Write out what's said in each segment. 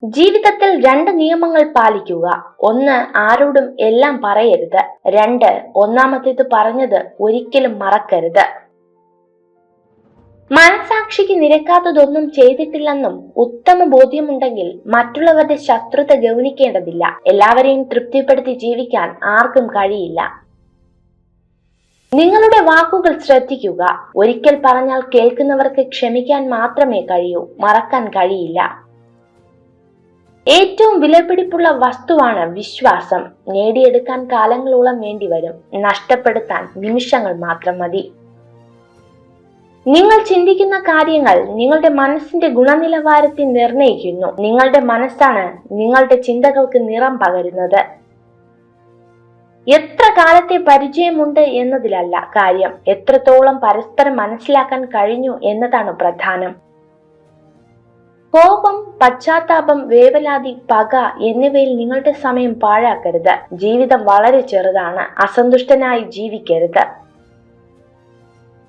ജീവിതത്തിൽ രണ്ട് നിയമങ്ങൾ പാലിക്കുക. ഒന്ന്, ആരോടും എല്ലാം പറയരുത്. രണ്ട്, ഒന്നാമത്തേത് പറഞ്ഞത് ഒരിക്കലും മറക്കരുത്. മനസാക്ഷിക്ക് നിരക്കാത്തതൊന്നും ചെയ്തിട്ടില്ലെന്നും ഉത്തമ ബോധ്യമുണ്ടെങ്കിൽ മറ്റുള്ളവരുടെ ശത്രുത ഗൗനിക്കേണ്ടതില്ല. എല്ലാവരെയും തൃപ്തിപ്പെടുത്തി ജീവിക്കാൻ ആർക്കും കഴിയില്ല. നിങ്ങളുടെ വാക്കുകൾ ശ്രദ്ധിക്കുക. ഒരിക്കൽ പറഞ്ഞാൽ കേൾക്കുന്നവർക്ക് ക്ഷമിക്കാൻ മാത്രമേ കഴിയൂ, മറക്കാൻ കഴിയില്ല. ഏറ്റവും വിലപിടിപ്പുള്ള വസ്തുവാണ് വിശ്വാസം. നേടിയെടുക്കാൻ കാലങ്ങളോളം വേണ്ടിവരും, നഷ്ടപ്പെടുത്താൻ നിമിഷങ്ങൾ മാത്രം മതി. നിങ്ങൾ ചിന്തിക്കുന്ന കാര്യങ്ങൾ നിങ്ങളുടെ മനസ്സിന്റെ ഗുണനിലവാരത്തെ നിർണയിക്കുന്നു. നിങ്ങളുടെ മനസ്സാണ് നിങ്ങളുടെ ചിന്തകൾക്ക് നിറം പകരുന്നത്. എത്ര കാലത്തെ പരിചയമുണ്ട് എന്നതിലല്ല കാര്യം, എത്രത്തോളം പരസ്പരം മനസ്സിലാക്കാൻ കഴിഞ്ഞു എന്നതാണ് പ്രധാനം. കോപം, പശ്ചാത്താപം, വേവലാതി, പക എന്നിവയിൽ നിങ്ങളുടെ സമയം പാഴാക്കരുത്. ജീവിതം വളരെ ചെറുതാണ്. അസന്തുഷ്ടനായി ജീവിക്കരുത്.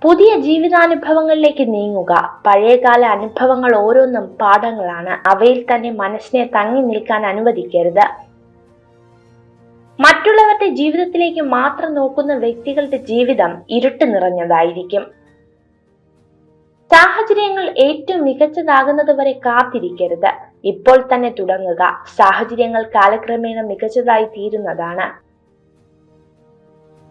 പുതിയ ജീവിതാനുഭവങ്ങളിലേക്ക് നീങ്ങുക. പഴയകാല അനുഭവങ്ങൾ ഓരോന്നും പാഠങ്ങളാണ്. അവയിൽ തന്നെ മനസ്സിനെ തങ്ങി നിൽക്കാൻ അനുവദിക്കരുത്. മറ്റുള്ളവരുടെ ജീവിതത്തിലേക്ക് മാത്രം നോക്കുന്ന വ്യക്തികളുടെ ജീവിതം ഇരുട്ട് നിറഞ്ഞതായിരിക്കും. സാഹചര്യങ്ങൾ ഏറ്റവും മികച്ചതാകുന്നത് വരെ കാത്തിരിക്കരുത്. ഇപ്പോൾ തന്നെ തുടങ്ങുക. സാഹചര്യങ്ങൾ കാലക്രമേണ മികച്ചതായി തീരുന്നതാണ്.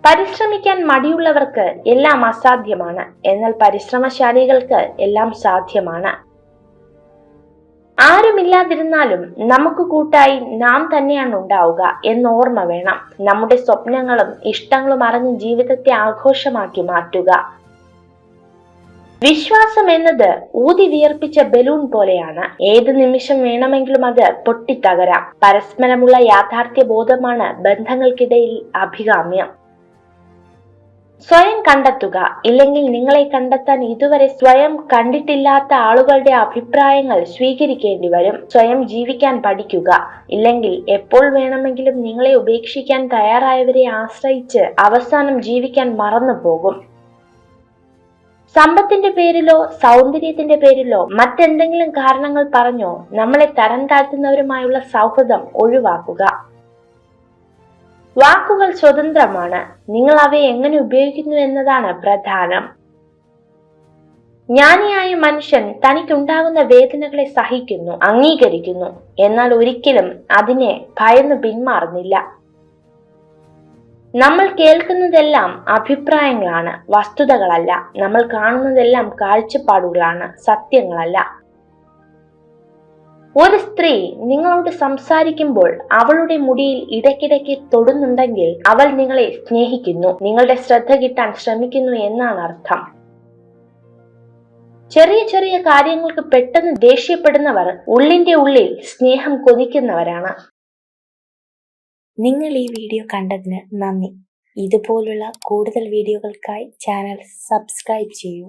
പരിശ്രമിക്കാൻ മടിയുള്ളവർക്ക് എല്ലാം അസാധ്യമാണ്, എന്നാൽ പരിശ്രമശാലികൾക്ക് എല്ലാം സാധ്യമാണ്. ആരുമില്ലാതിരുന്നാലും നമുക്ക് കൂട്ടായി നാം തന്നെയാണ് ഉണ്ടാവുക എന്നോർമ്മ വേണം. നമ്മുടെ സ്വപ്നങ്ങളും ഇഷ്ടങ്ങളും അറിഞ്ഞ് ജീവിതത്തെ ആഘോഷമാക്കി മാറ്റുക. വിശ്വാസം എന്നത് ഊതി വിയർപ്പിച്ച ബലൂൺ പോലെയാണ്. ഏത് നിമിഷം വേണമെങ്കിലും അത് പൊട്ടിത്തകരാം. പരസ്പരമുള്ള യാഥാർത്ഥ്യ ബോധമാണ് ബന്ധങ്ങൾക്കിടയിൽ അഭികാമ്യം. സ്വയം കണ്ടെത്തുക. ഇല്ലെങ്കിൽ നിങ്ങളെ കണ്ടെത്താൻ ഇതുവരെ സ്വയം കണ്ടിട്ടില്ലാത്ത ആളുകളുടെ അഭിപ്രായങ്ങൾ സ്വീകരിക്കേണ്ടി വരും. സ്വയം ജീവിക്കാൻ പഠിക്കുക. ഇല്ലെങ്കിൽ എപ്പോൾ വേണമെങ്കിലും നിങ്ങളെ ഉപേക്ഷിക്കാൻ തയ്യാറായവരെ ആശ്രയിച്ച് അവസാനം ജീവിക്കാൻ മറന്നു പോകും. സമ്പത്തിന്റെ പേരിലോ സൗന്ദര്യത്തിന്റെ പേരിലോ മറ്റെന്തെങ്കിലും കാരണങ്ങൾ പറഞ്ഞോ നമ്മളെ തരം താഴ്ത്തുന്നവരുമായുള്ള സൗഹൃദം ഒഴിവാക്കുക. വാക്കുകൾ സ്വതന്ത്രമാണ്. നിങ്ങൾ അവയെ എങ്ങനെ ഉപയോഗിക്കുന്നു എന്നതാണ് പ്രധാനം. ജ്ഞാനിയായ മനുഷ്യൻ തനിക്കുണ്ടാകുന്ന വേദനകളെ സഹിക്കുന്നു, അംഗീകരിക്കുന്നു. എന്നാൽ ഒരിക്കലും അതിനെ ഭയന്ന് പിന്മാറുന്നില്ല. നമ്മൾ കേൾക്കുന്നതെല്ലാം അഭിപ്രായങ്ങളാണ്, വസ്തുതകളല്ല. നമ്മൾ കാണുന്നതെല്ലാം കാഴ്ചപ്പാടുകളാണ്, സത്യങ്ങളല്ല. ഒരു സ്ത്രീ നിങ്ങളോട് സംസാരിക്കുമ്പോൾ അവളുടെ മുടിയിൽ ഇടയ്ക്കിടയ്ക്ക് തൊടുന്നുണ്ടെങ്കിൽ അവൾ നിങ്ങളെ സ്നേഹിക്കുന്നു, നിങ്ങളുടെ ശ്രദ്ധ കിട്ടാൻ ശ്രമിക്കുന്നു എന്നാണ് അർത്ഥം. ചെറിയ ചെറിയ കാര്യങ്ങൾക്ക് പെട്ടെന്ന് ദേഷ്യപ്പെടുന്നവർ ഉള്ളിന്റെ ഉള്ളിൽ സ്നേഹം കൊതിക്കുന്നവരാണ്. നിങ്ങൾ ഈ വീഡിയോ കണ്ടതിന് നന്ദി. ഇതുപോലുള്ള കൂടുതൽ വീഡിയോകൾക്കായി ചാനൽ സബ്സ്ക്രൈബ് ചെയ്യൂ.